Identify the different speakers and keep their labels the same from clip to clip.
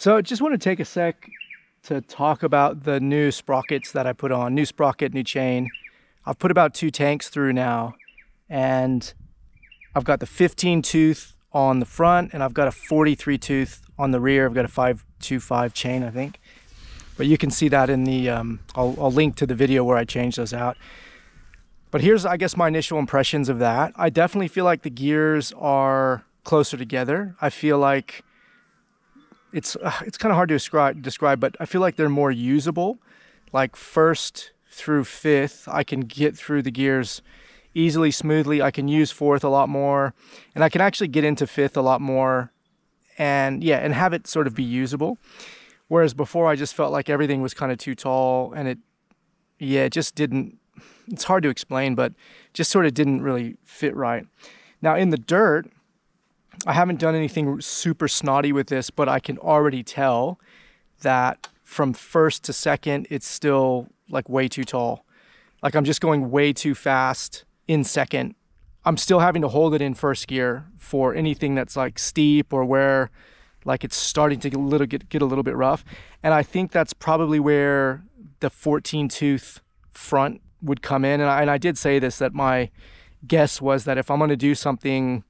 Speaker 1: So just want to take a sec to talk about the new sprockets that I put on. New sprocket, new chain. I've put about 2 tanks through now, and I've got the 15 tooth on the front and I've got a 43 tooth on the rear. I've got a 525 chain, I think. But you can see that in the, I'll link to the video where I changed those out. But here's, I guess, my initial impressions of that. I definitely feel like the gears are closer together. I feel like it's kind of hard to describe, but I feel like they're more usable. Like first through fifth, I can get through the gears easily, smoothly. I can use fourth a lot more, and I can actually get into fifth a lot more, and yeah, and have it sort of be usable. Whereas before, I just felt like everything was kind of too tall, and it just didn't. It's hard to explain, but just sort of didn't really fit right. Now in the dirt, I haven't done anything super snotty with this, but I can already tell that from first to second, it's still like way too tall. Like I'm just going way too fast in second. I'm still having to hold it in first gear for anything that's like steep or where like it's starting to get a little bit rough. And I think that's probably where the 14 tooth front would come in. And I did say this, that my guess was that if I'm going to do something,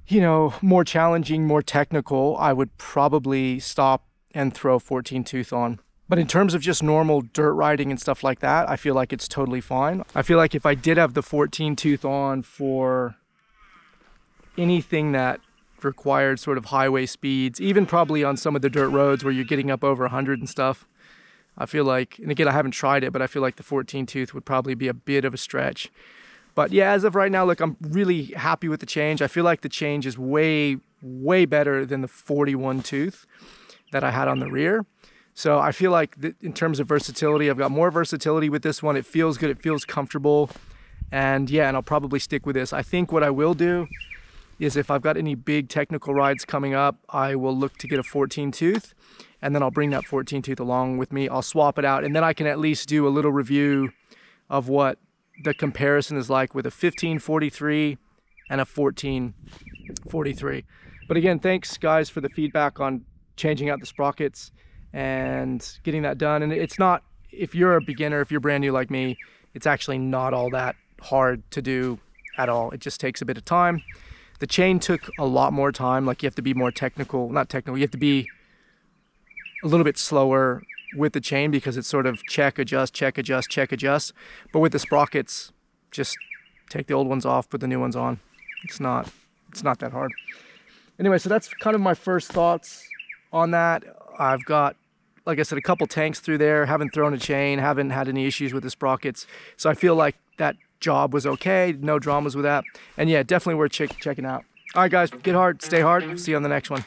Speaker 1: you know, more challenging, more technical, I would probably stop and throw 14 tooth on. But in terms of just normal dirt riding and stuff like that, I feel like it's totally fine. I feel like if I did have the 14 tooth on for anything that required sort of highway speeds, even probably on some of the dirt roads where you're getting up over 100 and stuff, I feel like, and again, I haven't tried it, but I feel like the 14 tooth would probably be a bit of a stretch. But yeah, as of right now, look, I'm really happy with the change. I feel like the change is way, way better than the 41 tooth that I had on the rear. So I feel like in terms of versatility, I've got more versatility with this one. It feels good, it feels comfortable. And yeah, and I'll probably stick with this. I think what I will do is if I've got any big technical rides coming up, I will look to get a 14 tooth, and then I'll bring that 14 tooth along with me. I'll swap it out, and then I can at least do a little review of what the comparison is like with a 1543 and a 1443. But again, thanks guys for the feedback on changing out the sprockets and getting that done. And it's not, if you're a beginner, if you're brand new like me, it's actually not all that hard to do at all. It just takes a bit of time. The chain took a lot more time. Like you have to be more technical, not technical, you have to be a little bit slower with the chain because it's sort of check, adjust, check, adjust, check, adjust. But with the sprockets, just take the old ones off, put the new ones on. It's not that hard. Anyway, so that's kind of my first thoughts on that. I've got, like I said, a couple tanks through there, haven't thrown a chain, haven't had any issues with the sprockets. So I feel like that job was okay, no dramas with that. And yeah, definitely worth checking out. All right guys, get hard, stay hard, see you on the next one.